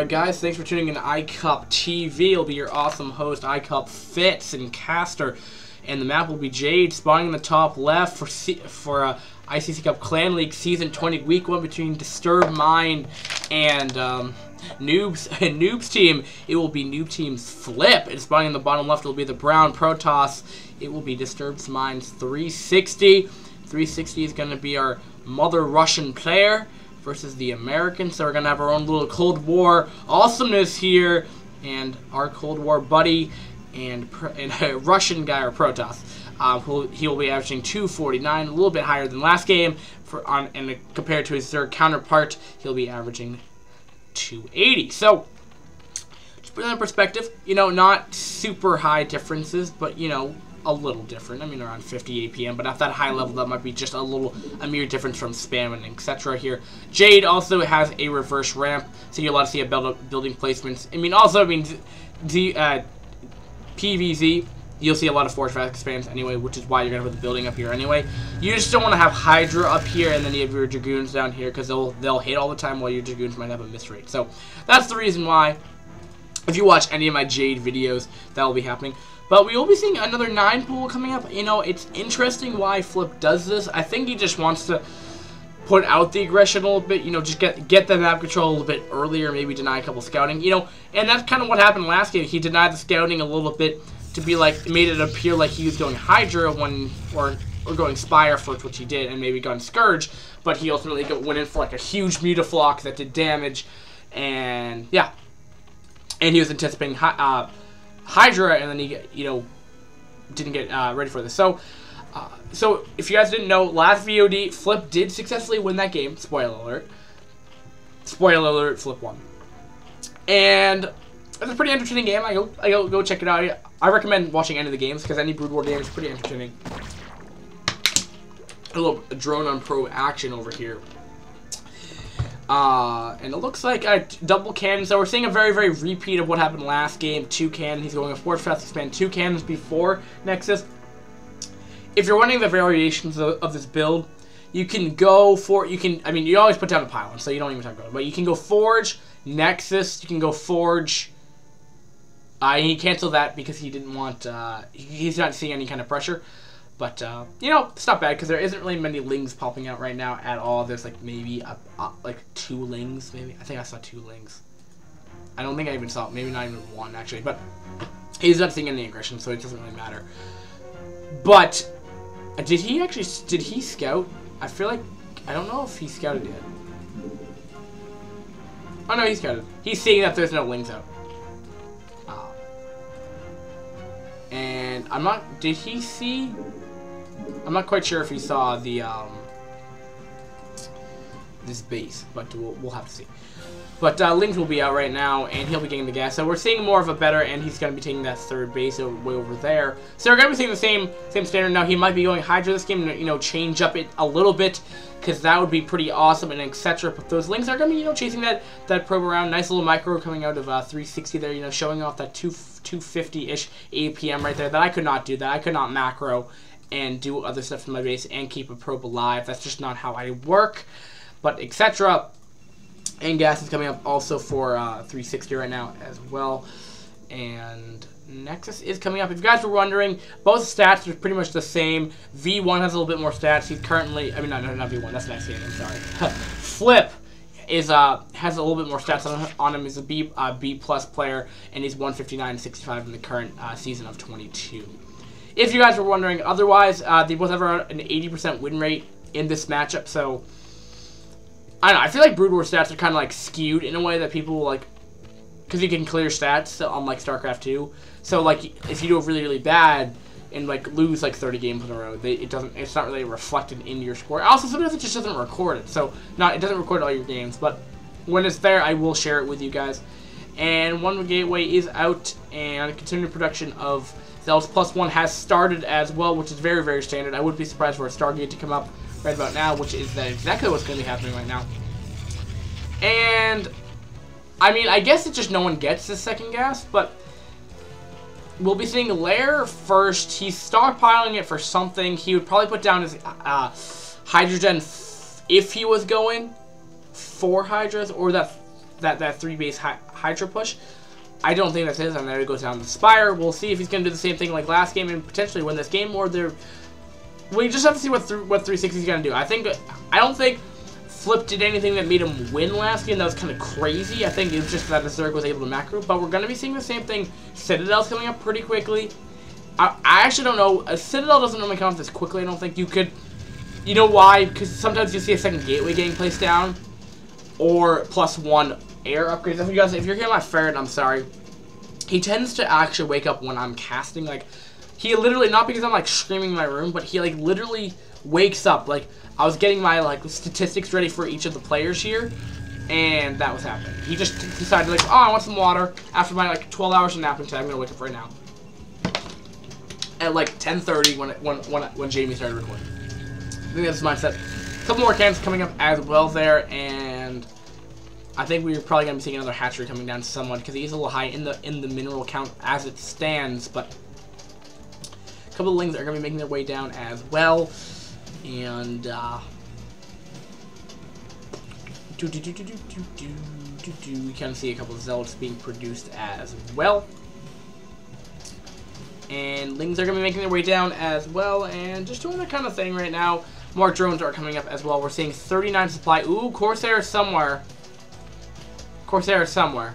Alright guys, thanks for tuning in to iCup TV. It'll be your awesome host, iCup Fitz and Caster. And the map will be Jade, spawning in the top left for ICC Cup Clan League Season 20 Week 1 between Disturbed Mind and Noob's team. It will be Noob Team's Flip. And spawning in the bottom left will be the Brown Protoss. It will be Disturbed Mind's 360. 360 is going to be our Mother Russian player versus the Americans. So we're going to have our own little Cold War awesomeness here. And our Cold War buddy and a Russian guy, or Protoss. He will be averaging 249, a little bit higher than last game. And compared to his third counterpart, he'll be averaging 280. So, just put that in perspective, you know, not super high differences, but, you know, a little different. I mean, around 50 APM, but at that high level, that might be just a mere difference from spam and etc. here. Jade also has a reverse ramp, so you're allowed to see a building placements. I mean, also, PVZ, you'll see a lot of Forge Fast expands anyway, which is why you're going to put the building up here anyway. You just don't want to have Hydra up here and then you have your Dragoons down here, because they'll hit all the time while your Dragoons might have a miss rate. So that's the reason why, if you watch any of my Jade videos, that will be happening. But we will be seeing another 9 pool coming up. You know, it's interesting why Flip does this. I think he just wants to put out the aggression a little bit, you know, just get the map control a little bit earlier, maybe deny a couple scouting, you know, and that's kind of what happened last game. He denied the scouting a little bit to be like, made it appear like he was going Hydra or going Spire first, which he did, and maybe gone Scourge, but he ultimately went in for like a huge Mutaflock that did damage, and yeah, and he was anticipating Hydra, and then he, you know, didn't get ready for this. So if you guys didn't know, last VOD, Flip did successfully win that game. Spoiler alert. Spoiler alert, Flip won. And it's a pretty entertaining game. I go check it out. I recommend watching any of the games, because any Brood War game is pretty entertaining. A little drone on pro action over here. And it looks like a double cannon. So we're seeing a very, very repeat of what happened last game. 2 cannon. He's going a Forge Fast expand 2 cannons before Nexus. If you're wondering the variations of this build, you can go for, I mean, you always put down a pylon, so you don't even talk about it. But you can go Forge, Nexus, you can go Forge. He canceled that because he didn't want, he's not seeing any kind of pressure. But, you know, it's not bad, because there isn't really many Lings popping out right now at all. There's, like, maybe, like, 2 Lings, maybe. I think I saw 2 Lings. I don't think I even saw, maybe not even 1, actually. But he's not seeing any aggression, so it doesn't really matter. But did he scout? I feel like, I don't know if he scouted yet. Oh no, he scouted. He's seeing that there's no Lings out. And I'm not, did he see? I'm not quite sure if he saw the, this base, but we'll have to see. But Lings will be out right now, and he'll be getting the gas. So we're seeing more of a better, and he's going to be taking that 3rd base way over there. So we're going to be seeing the same standard. Now, he might be going Hydra this game, you know, change up it a little bit, because that would be pretty awesome, and etc. But those Lings are going to be, you know, chasing that probe around. Nice little micro coming out of 360 there, you know, showing off that 250-ish APM right there. That I could not do that. I could not macro and do other stuff in my base and keep a probe alive. That's just not how I work. But etc. And gas is coming up also for 360 right now as well. And Nexus is coming up. If you guys were wondering, both stats are pretty much the same. V1 has a little bit more stats. He's currently, I mean, not V1, that's next game, I'm sorry. Flip is has a little bit more stats on him. He's a B plus player, and he's 159-65 in the current season of 22. If you guys were wondering otherwise, they both have around an 80% win rate in this matchup, so I don't know, I feel like Brood War stats are kind of like skewed in a way that people like, because you can clear stats on like StarCraft 2. So like if you do really, really bad and like lose like 30 games in a row, it's not really reflected in your score. Also, sometimes it just doesn't record it. So it doesn't record all your games, but when it's there, I will share it with you guys. And One Gateway is out, and continued production of Zealous +1 has started as well, which is very, very standard. I wouldn't be surprised for a Stargate to come up right about now, which is exactly what's going to be happening right now. And I mean, I guess it's just no one gets this second gas, but we'll be seeing Lair first. He's stockpiling it for something. He would probably put down his Hydrogen if he was going 4 Hydras, or that 3 base Hydra push. I don't think that's his, and there he goes down the Spire. We'll see if he's going to do the same thing like last game and potentially win this game, or we just have to see what 360 is going to do. I don't think Flip did anything that made him win last game. That was kind of crazy. I think it was just that the Zerg was able to macro, but we're going to be seeing the same thing. Citadel's coming up pretty quickly. I actually don't know. Citadel doesn't normally come up this quickly. I don't think you could. You know why? Because sometimes you see a second gateway getting placed down, or +1 air upgrades. If you're hearing my ferret, I'm sorry. He tends to actually wake up when I'm casting. Like, he literally, not because I'm like screaming in my room, but he like literally wakes up. Like, I was getting my like statistics ready for each of the players here, and that was happening. He just decided like, oh, I want some water. After my like 12 hours of napping time, I'm gonna wake up right now. At like 10:30 when Jamie started recording. I think that's his mindset. A couple more cans coming up as well there, and I think we're probably gonna be seeing another hatchery coming down somewhat because he's a little high in the mineral count as it stands. But a couple of lings are gonna be making their way down as well, and we can see a couple of zealots being produced as well. And lings are going to be making their way down as well, and just doing that kind of thing right now. More drones are coming up as well. We're seeing 39 supply. Ooh, Corsair somewhere. Corsair somewhere.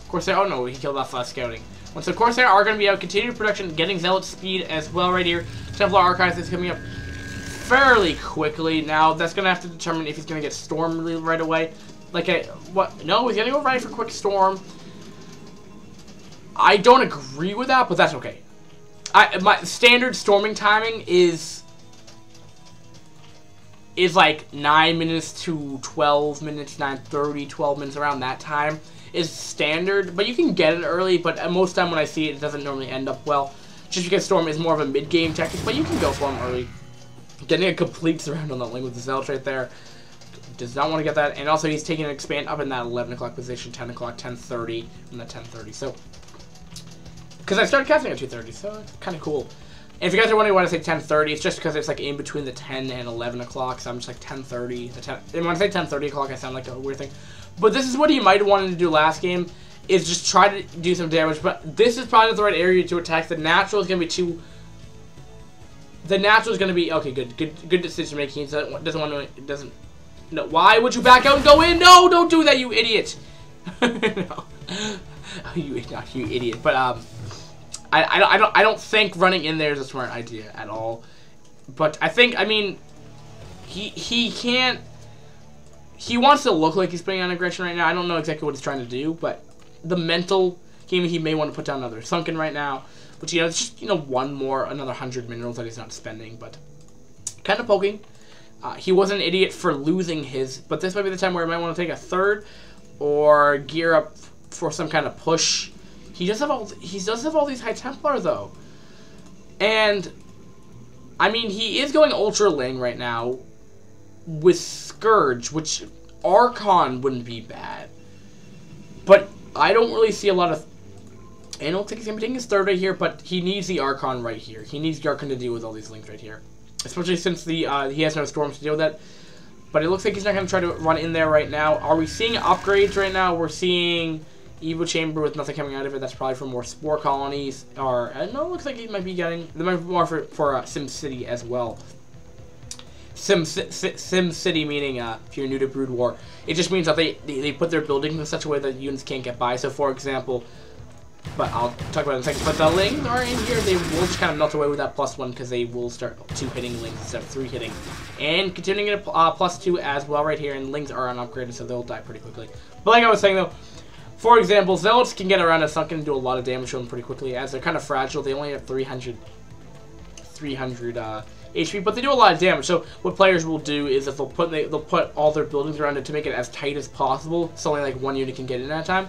Corsair, oh no, he killed off scouting. So Corsair are going to be out, continued production, getting Zealot speed as well right here. Templar Archives is coming up fairly quickly. Now, that's going to have to determine if he's going to get Storm right away. Like, what? No, he's going to go right for Quick Storm. I don't agree with that, but that's okay. My standard storming timing is like 9 minutes to 12 minutes, 9:30, 12 minutes, around that time is standard. But you can get it early, but most time when I see it, it doesn't normally end up well. Just because Storm is more of a mid-game tactic, but you can go for him early. Getting a complete surround on that link with the Zealots right there. Does not want to get that. And also he's taking an expand up in that 11 o'clock position, 10 o'clock, 10:30, and that 10:30. So, because I started casting at 2:30, so it's kind of cool. And if you guys are wondering why I say 10:30, it's just because it's like in between the 10 and 11 o'clock, so I'm just like 10:30. And when I say 10:30 o'clock, I sound like a weird thing. But this is what he might have wanted to do last game, is just try to do some damage. But this is probably the right area to attack. The natural is going to be too... The natural is going to be... Okay, good decision making. He doesn't want to... It doesn't... No, why would you back out and go in? No, don't do that, you idiot. No. You idiot. But, I don't think running in there is a smart idea at all. But I think, I mean, he can't... He wants to look like he's putting on aggression right now. I don't know exactly what he's trying to do, but the mental game, he may want to put down another Sunken right now. Which, you know, it's just, you know, another 100 minerals that he's not spending, but kind of poking. He was an idiot for losing his, but this might be the time where he might want to take a third or gear up for some kind of push. He does have all these High Templar though, and I mean he is going Ultra Ling right now with Scourge, which Archon wouldn't be bad, but I don't really see a lot of. I don't think he's gonna be taking his third right here, but he needs the Archon right here. He needs the Archon to deal with all these links right here, especially since the he has no storms to deal with that. But it looks like he's not gonna try to run in there right now. Are we seeing upgrades right now? We're seeing Evo Chamber with nothing coming out of it. That's probably for more Spore Colonies. Or no, it looks like he might be getting. There might be more for Sim City as well. Sim City meaning if you're new to Brood War, it just means that they put their buildings in such a way that units can't get by. So for example. But I'll talk about it in a second. But the lings are in here. They will just kind of melt away with that +1 because they will start 2 hitting lings instead of 3 hitting. And continuing at +2 as well right here. And lings are unupgraded, so they'll die pretty quickly. But like I was saying though, for example, Zealots can get around a Sunken and do a lot of damage to them pretty quickly as they're kind of fragile. They only have 300 HP, but they do a lot of damage. So what players will do is if they'll put all their buildings around it to make it as tight as possible, so only like 1 unit can get in at a time.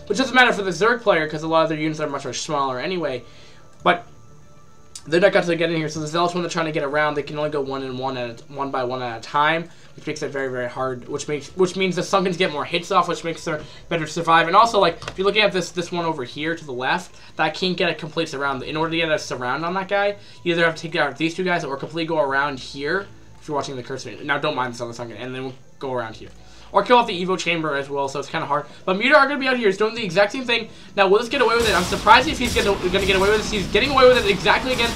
Which doesn't matter for the Zerg player, because a lot of their units are much smaller anyway. But they're not going to get in here, so the Zealots, when they're trying to get around, they can only go one by one at a time, which makes it very, very hard. Which means the Sunkens get more hits off, which makes them better to survive. And also, like, if you're looking at this one over here to the left, that can't get a complete surround. In order to get a surround on that guy, you either have to take out these 2 guys or completely go around here. If you're watching the cursor, now don't mind this other Sunken, and then we'll go around here. or kill off the Evo chamber as well, so it's kind of hard. But Muta are going to be out here. He's doing the exact same thing. Now, will this get away with it? I'm surprised if he's going to get away with this. He's getting away with it exactly again,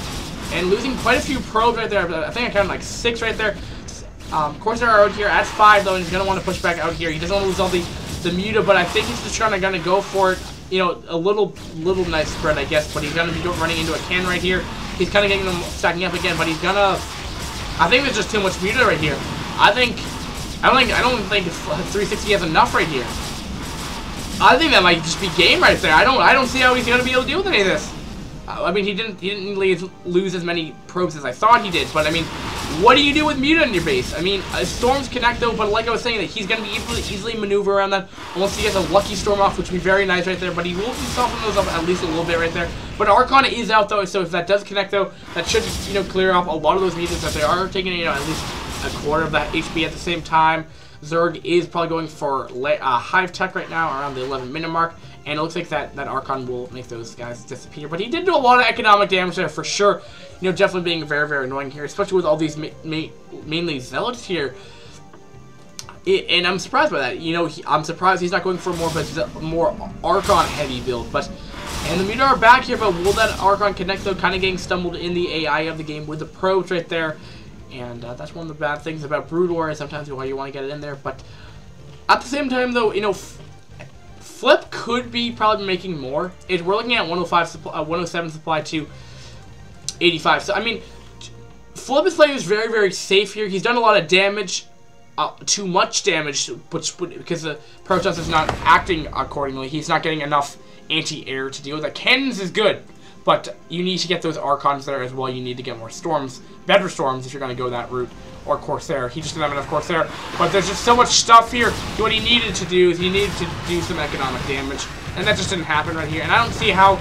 and losing quite a few probes right there. I think I counted like 6 right there. Corsair are out here at 5, though, and he's going to want to push back out here. He doesn't want to lose all the Muta, but I think he's just trying to go for it. You know, a little nice spread, I guess, but he's going to be running into a cannon right here. He's kind of getting them stacking up again, but he's going to... I think there's just too much Muta right here. I don't think 360 has enough right here. I think that might just be game right there. I don't see how he's going to be able to deal with any of this. I mean, he didn't lose as many probes as I thought he did, but I mean, what do you do with Muta in your base? I mean, Storms connect though, but like I was saying, that he's going to be able to easily maneuver around that unless he gets a lucky Storm off, which would be very nice right there, but he will be softening those up at least a little bit right there. But Archon is out though, so if that does connect though, that should, you know, clear up a lot of those Mutas that they are taking, you know, at least a quarter of that HP at the same time. Zerg is probably going for Hive Tech right now, around the 11-minute mark. And it looks like that Archon will make those guys disappear. But he did do a lot of economic damage there for sure. You know, definitely being very, very annoying here, especially with all these mainly Zealots here. And I'm surprised by that. You know, I'm surprised he's not going for more Archon-heavy build. And the Muta are back here, but will that Archon connect though? Kind of getting stumbled in the AI of the game with the probes right there. And that's one of the bad things about Brood War, is sometimes why you want to get it in there. But at the same time, though, you know, Flip could be probably making more. We're looking at 107 supply to 85. So, I mean, Flip is playing this very, very safe here. He's done a lot of damage, too much damage, because the Protoss is not acting accordingly. He's not getting enough anti-air to deal with that. Cannons is good, but you need to get those Archons there as well. You need to get more Storms, better Storms if you're going to go that route. Or Corsair. He just didn't have enough Corsair. But there's just so much stuff here. What he needed to do is he needed to do some economic damage. And that just didn't happen right here. And I don't see how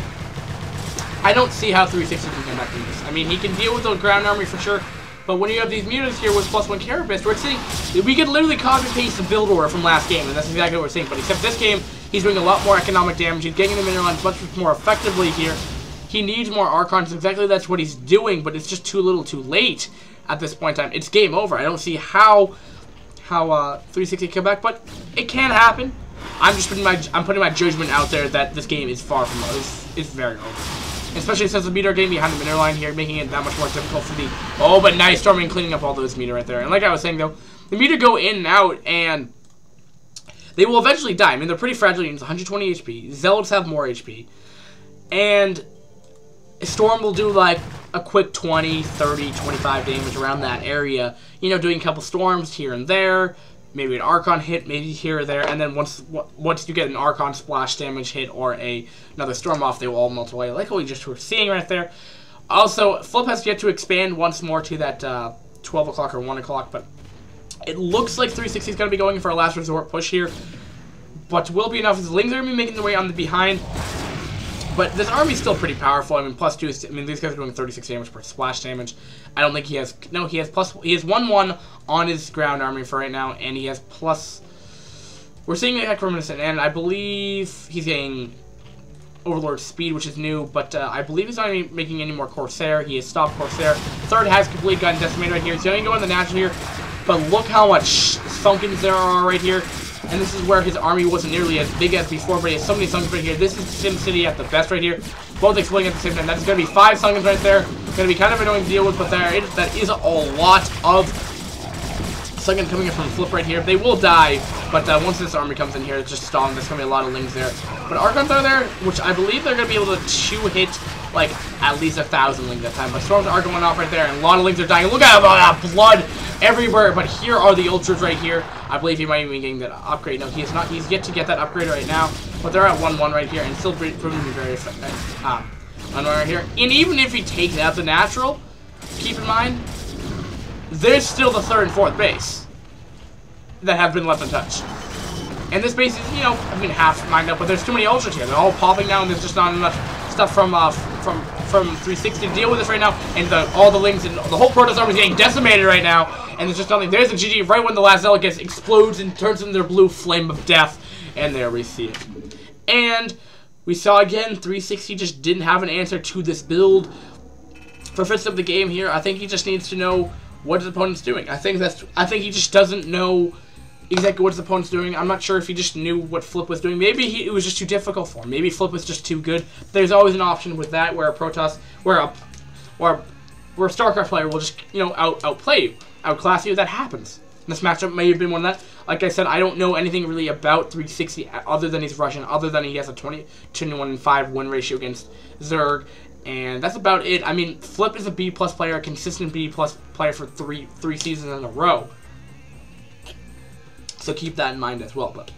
360 can come back from this. I mean, he can deal with the ground army for sure. But when you have these Mutas here with +1 Carapace, we're seeing, we could literally copy paste the build order from last game. And that's exactly what we're seeing. But except this game, he's doing a lot more economic damage. He's getting the mineral lines much more effectively here. He needs more Archons. Exactly that's what he's doing. But it's just too little too late. At this point in time, it's game over. I don't see how 360 can come back, but it can happen. I'm putting my judgment out there that this game is far from over. It's very over. Especially since the Muta are getting behind the mineral line here, making it that much more difficult for the but nice storming, cleaning up all those Muta right there. And like I was saying though, the Muta go in and out and they will eventually die. I mean, they're pretty fragile units, 120 HP. Zealots have more HP. And Storm will do like a quick 20, 30, 25 damage around that area. You know, doing a couple Storms here and there. Maybe an Archon hit, maybe here or there. And then once you get an Archon splash damage hit or another Storm off, they will all multiply. Like what we just were seeing right there. Also, Flip has yet to expand once more to that 12 o'clock or 1 o'clock. But it looks like 360 is going to be going for a last resort push here. But will be enough. His Lings are going to be making their way on the behind. But this army's still pretty powerful. I mean, +2. I mean, these guys are doing 36 damage per splash damage. I don't think he has. No, he has 1/1 on his ground army for right now, and he has plus. We're seeing the Reminiscent, and I believe he's getting Overlord speed, which is new. But I believe he's not making any more Corsair. He has stopped Corsair. Third has complete gun decimated right here. He's going to go in the natural here, but look how much Sunkens there are right here. And this is where his army wasn't nearly as big as before, but he has so many Sunkens right here. This is SimCity at the best right here. Both exploding at the same time. That's going to be 5 Sunkens right there. Going to be kind of annoying to deal with, but that is a lot of Sunkens coming in from Flip right here. They will die, but once this army comes in here, it's just stalling. There's going to be a lot of Lings there. But Archons are there, which I believe they're going to be able to 2-hit like at least 1,000 Lings at a time. But Storms are going off right there, and a lot of Lings are dying. Look at all that blood everywhere. But here are the Ultras right here. I believe he might even be getting that upgrade. No, he is not. He's yet to get that upgrade right now. But they're at 1/1 right here, and still proving to be very effective. Right here. And even if he takes out the natural, keep in mind, there's still the 3rd and 4th base that have been left untouched. And this base is, you know, I mean, half mined up, but there's too many Ultras here. They're all popping now, and there's just not enough stuff from 360 to deal with this right now. And all the Lings and the whole Protoss army is getting decimated right now. And there's just nothing. There's a GG right when the last Zealot explodes and turns into their blue flame of death. And there we see it. And we saw again, 360 just didn't have an answer to this build. For first of the game here, I think he just needs to know what his opponent's doing. I think he just doesn't know exactly what his opponent's doing. I'm not sure if he just knew what FLiP was doing. Maybe it was just too difficult for him. Maybe FLiP was just too good. There's always an option with that where a Protoss, where a StarCraft player will just, you know, outplay you, outclass you. That happens. This matchup may have been one of that. Like I said, I don't know anything really about 360 other than he's Russian, other than he has a 21-5 win ratio against Zerg, and that's about it. I mean, FLiP is a B+ player, a consistent B+ player for three seasons in a row. So keep that in mind as well. But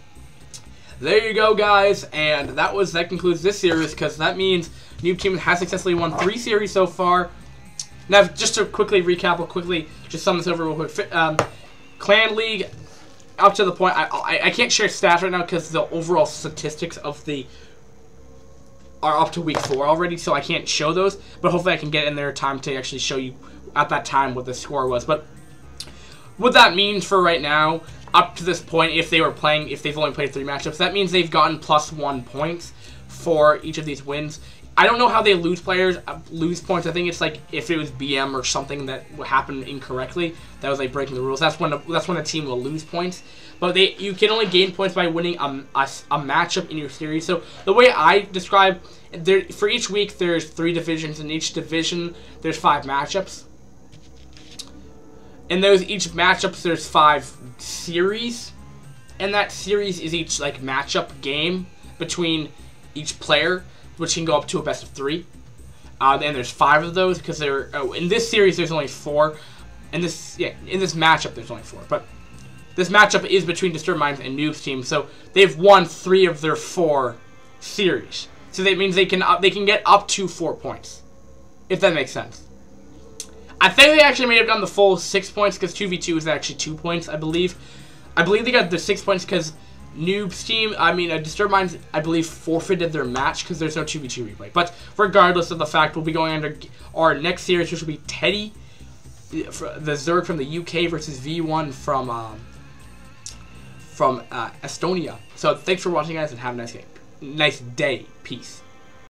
there you go, guys, and that concludes this series, because that means Noob Team has successfully won 3 series so far. Now, just to quickly recap, we'll quickly just sum this over real quick. Clan League, up to the point, I can't share stats right now because the overall statistics of are up to week 4 already, so I can't show those. But hopefully I can get in there time to actually show you at that time what the score was. But what that means for right now, up to this point, if they've only played 3 matchups, that means they've gotten +1 points for each of these wins. I don't know how they lose points. I think it's like if it was BM or something that happened incorrectly, that was like breaking the rules. That's when a team will lose points. But you can only gain points by winning a matchup in your series. So the way I describe, for each week there's 3 divisions. In each division there's 5 matchups. In each matchups there's 5 series, and that series is each like matchup game between each player, which can go up to a best of 3. And there's 5 of those because in this series there's only 4. In this matchup there's only 4. But this matchup is between Disturbed Minds and Noob's team, so they've won 3 of their 4 series. So that means they can get up to 4 points, if that makes sense. I think they actually may have done the full 6 points because 2v2 is actually 2 points, I believe. I believe they got the 6 points because Noob's team, Disturbed Minds, I believe, forfeited their match because there's no 2v2 replay. But regardless of the fact, we'll be going under our next series, which will be Teddy, the Zerg from the UK versus V1 from Estonia. So thanks for watching, guys, and have a nice day. Peace.